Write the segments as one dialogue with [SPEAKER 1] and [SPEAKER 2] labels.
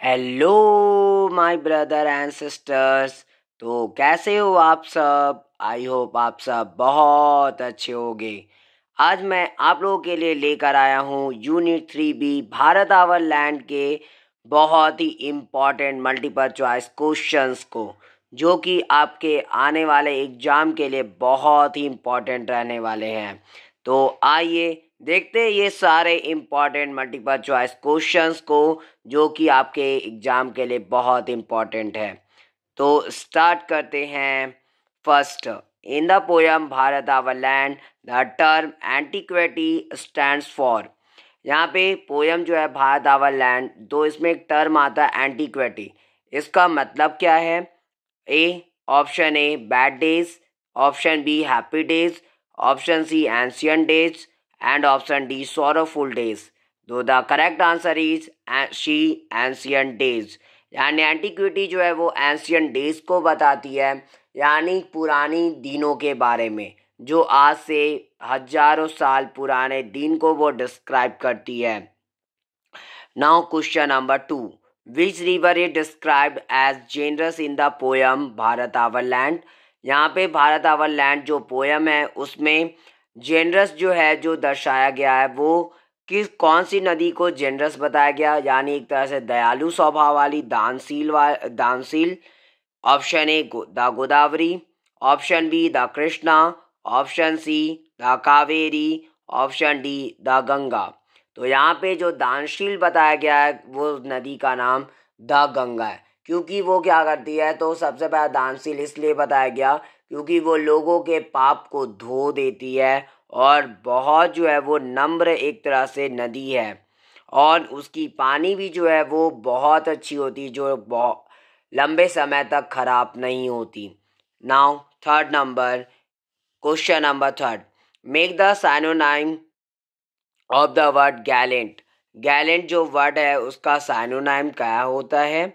[SPEAKER 1] Hello my brother and sisters. तो कैसे हो आप सब? आई होप आप सब बहुत अच्छे होंगे। आज मैं आप लोगों के लिए लेकर आया हूँ unit 3B Bharat our land के बहुत ही इम्पॉर्टेंट मल्टीपल चॉइस क्वेश्चंस को, जो कि आपके आने वाले एग्जाम के लिए बहुत ही इम्पॉर्टेंट रहने वाले हैं। तो आइए देखते हैं ये सारे इम्पॉर्टेंट मल्टीपल चॉइस क्वेश्चंस को, जो कि आपके एग्जाम के लिए बहुत इम्पॉर्टेंट है। तो स्टार्ट करते हैं। First, in the poem Bharat our land the term antiquity stands for. यहाँ पे पोयम जो है भारत आवर लैंड, तो इसमें एक टर्म आता है एंटीक्विटी। इसका मतलब क्या है? Option A bad days, option B happy days, option C ancient days and option D sorrowful days। तो the correct answer is C ancient days. यानी एंटीक्विटी जो है वो एंशियंट डेज को बताती है, यानी पुरानी दिनों के बारे में, जो आज से हजारों साल पुराने दिन को वो डिस्क्राइब करती है। Now question number 2, which river is described as generous in the poem Bharat our land. यहाँ पे भारत आवर लैंड जो पोयम है उसमें जेनरस जो है जो दर्शाया गया है वो कौन सी नदी को जेनरस बताया गया, यानी एक तरह से दयालु स्वभाव वाली, दानशील। Option A the Godavari, option B the Krishna, option C the Kaveri, option D the Ganga. तो यहाँ पे जो दानशील बताया गया है वो नदी का नाम द गंगा है, क्योंकि वो क्या करती है, तो सबसे पहले दानशील इसलिए बताया गया क्योंकि वो लोगों के पाप को धो देती है और बहुत जो है वो नम्र एक तरह से नदी है, और उसकी पानी भी जो है वो बहुत अच्छी होती, जो बहुत लंबे समय तक खराब नहीं होती। Now third number, question number third, make the synonym of the word gallant. Gallant जो वर्ड है उसका साइनोनाइम क्या होता है?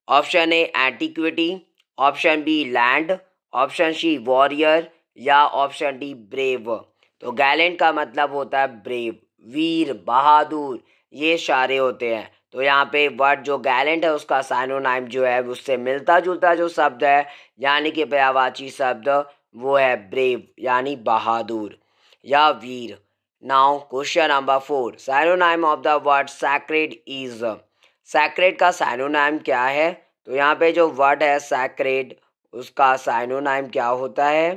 [SPEAKER 1] Option A antiquity, option B land, option C warrior या ऑप्शन डी ब्रेव। तो गैलेंट का मतलब होता है ब्रेव, वीर, बहादुर, ये सारे होते हैं। तो यहाँ पे वर्ड जो गैलेंट है उसका साइनोनाइम जो है उससे मिलता जुलता जो शब्द है, यानी कि पर्यायवाची शब्द, वो है ब्रेव यानी बहादुर या वीर। Now question number 4, synonym of the word sacred is. Sacred का साइनोनाइम क्या है? तो यहाँ पे जो वर्ड है सैक्रेड, उसका साइनोनाइम क्या होता है?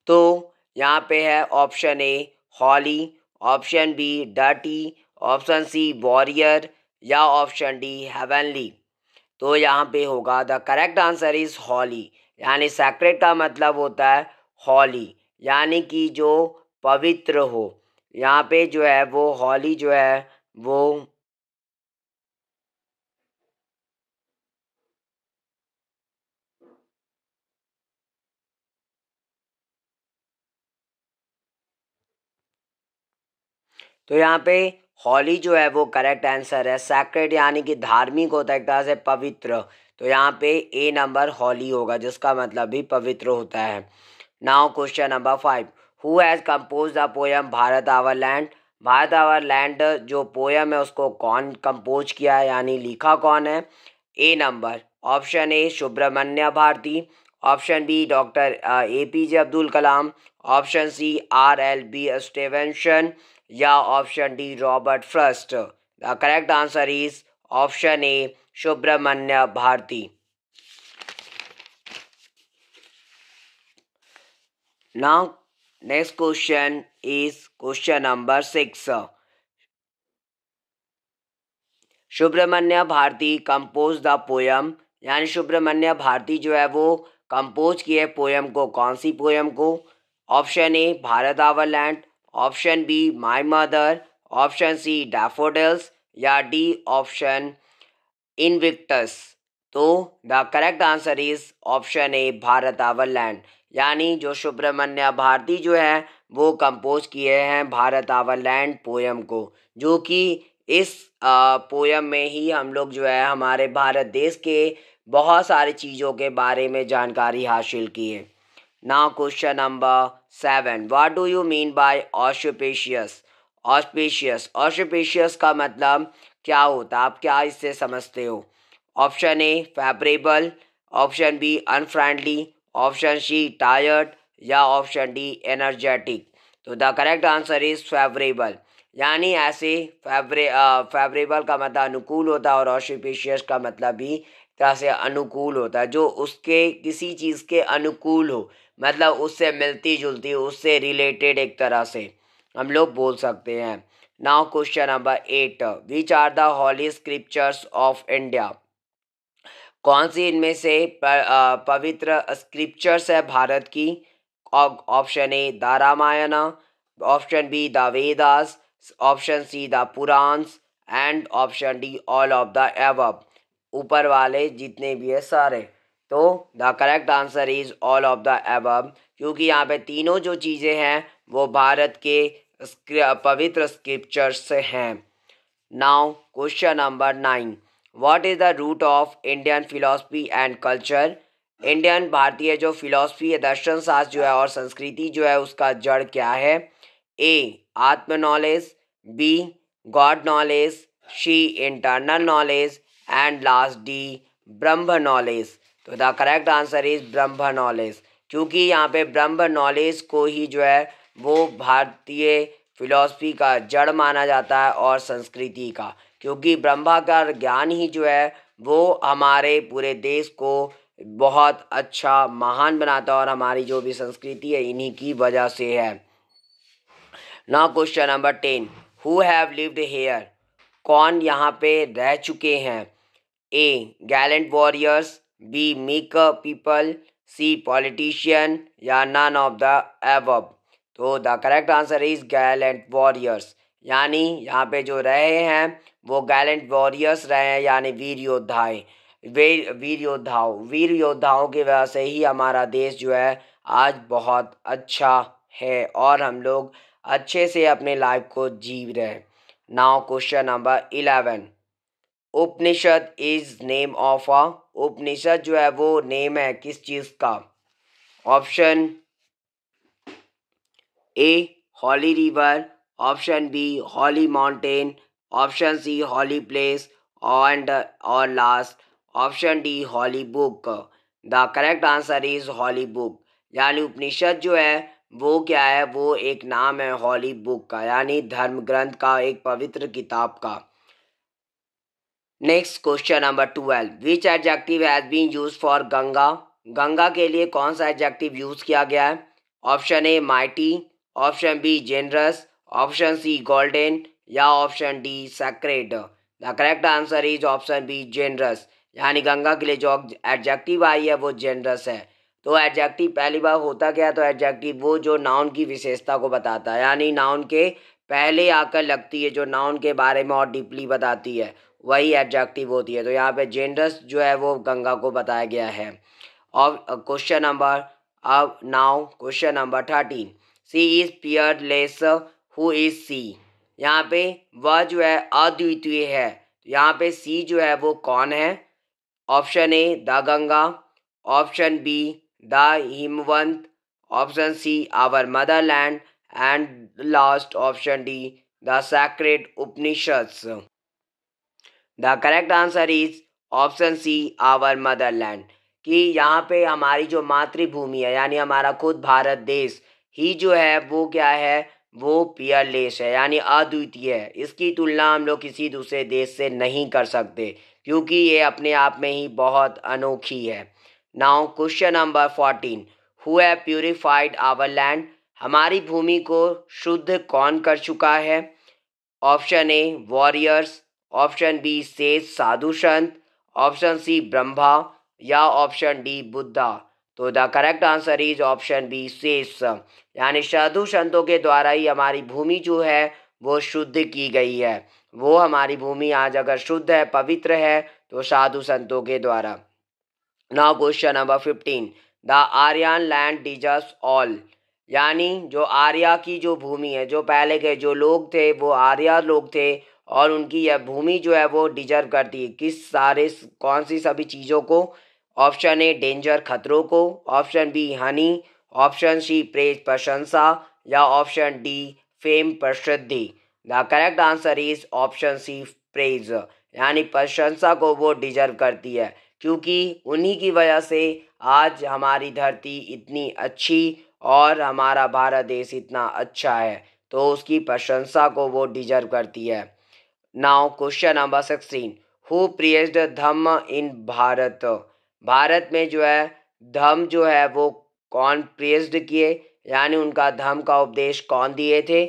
[SPEAKER 1] तो यहाँ पे है option A holy, option B dirty, option C warrior या ऑप्शन डी हेवनली। तो यहाँ पे होगा the correct answer is holy, यानी सैक्रेड का मतलब होता है हॉली, यानी कि जो पवित्र हो। यहाँ पे जो है वो हॉली जो है वो, तो यहाँ पे हॉली जो है वो करेक्ट आंसर है। सैक्रेड यानी कि धार्मिक होता है, एक तरह से पवित्र। तो यहाँ पे ए नंबर हॉली होगा, जिसका मतलब भी पवित्र होता है। Now question number 5, who has compose the poem Bharat our land. Bharat our land जो पोयम है उसको कौन कंपोज किया है, यानी लिखा कौन है? A number, option A Subramanya Bharati, option B doctor APJ Abdul Kalam, option C RLB Stevenson या option D Robert Frost. The correct answer is option A Subramanya Bharati. Now next question is question number 6, Subramanya Bharati compose the poem, यानी सुब्रमण्य भारती जो है वो compose किए poem को, कौन सी poem को? Option A Bharat our land, option B my mother, option C daffodils या डी ऑप्शन इनविक्टस। तो the correct answer is option A Bharat our land, यानी जो सुब्रमण्य भारती जो है वो कंपोज किए हैं भारत आवर लैंड पोयम को, जो कि इस पोयम में ही हम लोग जो है हमारे भारत देश के बहुत सारी चीज़ों के बारे में जानकारी हासिल की है। Now question number 7, what do you mean by auspicious. Auspicious, auspicious का मतलब क्या होता है, आप क्या इससे समझते हो? Option A favourable, option B unfriendly, option C tired या ऑप्शन डी एनर्जेटिक। तो the correct answer is favourable, यानी ऐसे फेवरेबल का मतलब अनुकूल होता है और ऑस्पिशियस का मतलब भी तरह से अनुकूल होता है, जो उसके किसी चीज़ के अनुकूल हो, मतलब उससे मिलती जुलती हो, उससे रिलेटेड एक तरह से हम लोग बोल सकते हैं। Now question number 8, which are the holy scriptures of India? कौन सी इनमें से पवित्र स्क्रिप्चर्स है भारत की? Option A the Ramayana, option B the Vedas, option C the Puranas and option D all of the above. ऊपर वाले जितने भी है सारे। तो the correct answer is all of the above, क्योंकि यहाँ पे तीनों जो चीज़ें हैं वो भारत के पवित्र स्क्रिप्चर्स से हैं। Now question number 9, what is the root of Indian philosophy and culture? Indian भारतीय जो फिलॉसफी है, दर्शन शास्त्र जो है और संस्कृति जो है, उसका जड़ क्या है? ए आत्म knowledge, B God knowledge, C internal knowledge and last D Brahma knowledge. तो the correct answer is Brahma knowledge, क्योंकि यहाँ पे ब्रह्म नॉलेज को ही जो है वो भारतीय फिलॉसफी का जड़ माना जाता है और संस्कृति का, क्योंकि ब्रह्मा का ज्ञान ही जो है वो हमारे पूरे देश को बहुत अच्छा महान बनाता है और हमारी जो भी संस्कृति है इन्हीं की वजह से है। Now question number 10, who have lived here? कौन यहाँ पे रह चुके हैं? A gallant warriors, B meek people, C politician या नन ऑफ द एबव। तो the correct answer is gallant warriors, यानी यहाँ पे जो रहे हैं वो गैलेंट वॉरियर्स रहे हैं, यानी वीर योद्धाओं की वजह से ही हमारा देश जो है आज बहुत अच्छा है और हम लोग अच्छे से अपने लाइफ को जी रहे हैं। Now question number 11, Upanishad is name of a? Upanishad जो है वो नेम है किस चीज का? Option A holy river, option B holy mountain, option C holy place and और last option D holy book. The correct answer is holy book, यानी उपनिषद जो है वो क्या है, वो एक नाम है हॉली बुक का, यानी धर्म ग्रंथ का, एक पवित्र किताब का। Next question number 12, which adjective has been use for Ganga? Ganga के लिए कौन सा एडजेक्टिव यूज किया गया है? Option A mighty, option B generous, option C golden या option D sacred. The correct answer is option B generous, यानी गंगा के लिए जो एडजेक्टिव आई है वो जेनरस है। तो एडजेक्टिव पहली बार होता क्या है, तो एडजेक्टिव वो जो नाउन की विशेषता को बताता है, यानी नाउन के पहले आकर लगती है, जो नाउन के बारे में और डीपली बताती है, वही एडजेक्टिव होती है। तो यहाँ पे जेनरस जो है वो गंगा को बताया गया है। और क्वेश्चन नंबर अब now question number 13, C is peerless, who is C? यहाँ पे वह जो है अद्वितीय है, यहाँ पे सी जो है वो कौन है? Option A the Ganga, option B the Himavant, option C our motherland and last option D the sacred Upanishads. The correct answer is option C our motherland, कि यहाँ पे हमारी जो मातृभूमि है, यानी हमारा खुद भारत देश ही जो है वो क्या है, वो पियरलेस है, यानी अद्वितीय है। इसकी तुलना हम लोग किसी दूसरे देश से नहीं कर सकते, क्योंकि ये अपने आप में ही बहुत अनोखी है। Now question number 14, who have purified our land? हमारी भूमि को शुद्ध कौन कर चुका है? Option A warriors, option B sage साधु संत, ऑप्शन सी ब्रह्मा या ऑप्शन डी बुद्धा। तो the correct answer is option B sage, यानी साधु संतों के द्वारा ही हमारी भूमि जो है वो शुद्ध की गई है। वो हमारी भूमि आज अगर शुद्ध है, पवित्र है, तो साधु संतों के द्वारा। Now question number 15, the Aryan land deserves all, यानी जो आर्या की जो भूमि है, जो पहले के जो लोग थे वो आर्या लोग थे और उनकी यह भूमि जो है वो डिजर्व करती है किस सारे कौन सी सभी चीज़ों को? ऑप्शन ए डेंजर खतरों को, option B honey, option C praise प्रशंसा या ऑप्शन डी फेम प्रसिद्धि। The correct answer is option C praise, यानी प्रशंसा को वो डिजर्व करती है, क्योंकि उन्हीं की वजह से आज हमारी धरती इतनी अच्छी और हमारा भारत देश इतना अच्छा है, तो उसकी प्रशंसा को वो डिजर्व करती है। Now question number 16, who praised Dhamma in Bharat? Bharat में जो है धम्म जो है वो कौन प्रेज्ड किए, यानी उनका धम्म का उपदेश कौन दिए थे?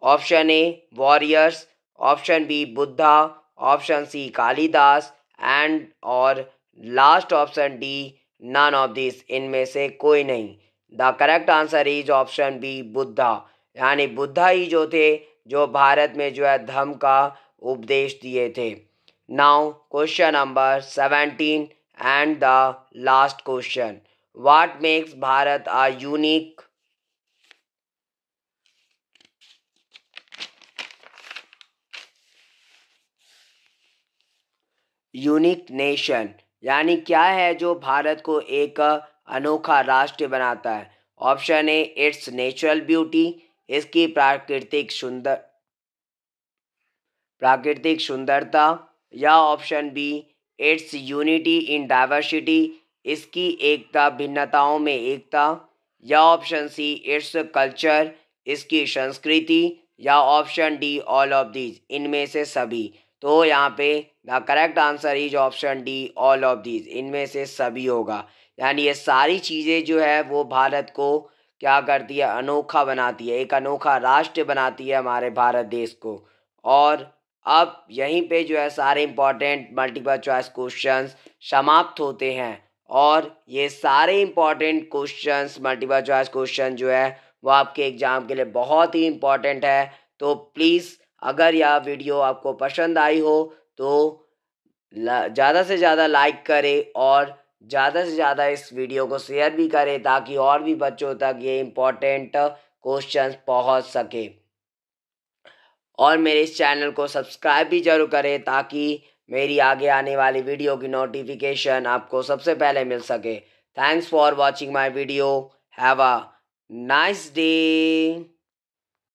[SPEAKER 1] Option A warriors, option B Buddha, option C Kalidas and और last option D none of this, इनमें से कोई नहीं। The correct answer is option B Buddha, यानी बुद्धा ही जो थे जो भारत में जो है धम्म का उपदेश दिए थे। Now question number 17 and the last question, what makes Bharat a unique nation, यानी क्या है जो भारत को एक अनोखा राष्ट्र बनाता है? Option A it's natural beauty, इसकी प्राकृतिक सुंदरता, या option B it's unity in diversity, इसकी एकता भिन्नताओं में एकता, या ऑप्शन सी इट्स कल्चर, इसकी संस्कृति, या option D all of these, इनमें से सभी। तो यहाँ पे the correct answer is option D all of these, इनमें से सभी होगा। यानी ये सारी चीज़ें जो है वो भारत को क्या करती है, अनोखा बनाती है, एक अनोखा राष्ट्र बनाती है हमारे भारत देश को। और अब यहीं पे जो है सारे इंपॉर्टेंट मल्टीपल चॉइस क्वेश्चंस समाप्त होते हैं, और ये सारे important questions multiple choice question जो है वो आपके एग्ज़ाम के लिए बहुत ही इंपॉर्टेंट है। तो प्लीज़ अगर यह वीडियो आपको पसंद आई हो तो ज़्यादा से ज़्यादा लाइक करें और ज़्यादा से ज़्यादा इस वीडियो को शेयर भी करें, ताकि और भी बच्चों तक ये इम्पोर्टेंट क्वेश्चंस पहुंच सके। और मेरे इस चैनल को सब्सक्राइब भी जरूर करें, ताकि मेरी आगे आने वाली वीडियो की नोटिफिकेशन आपको सबसे पहले मिल सके। Thanks for watching my video. Have a nice day.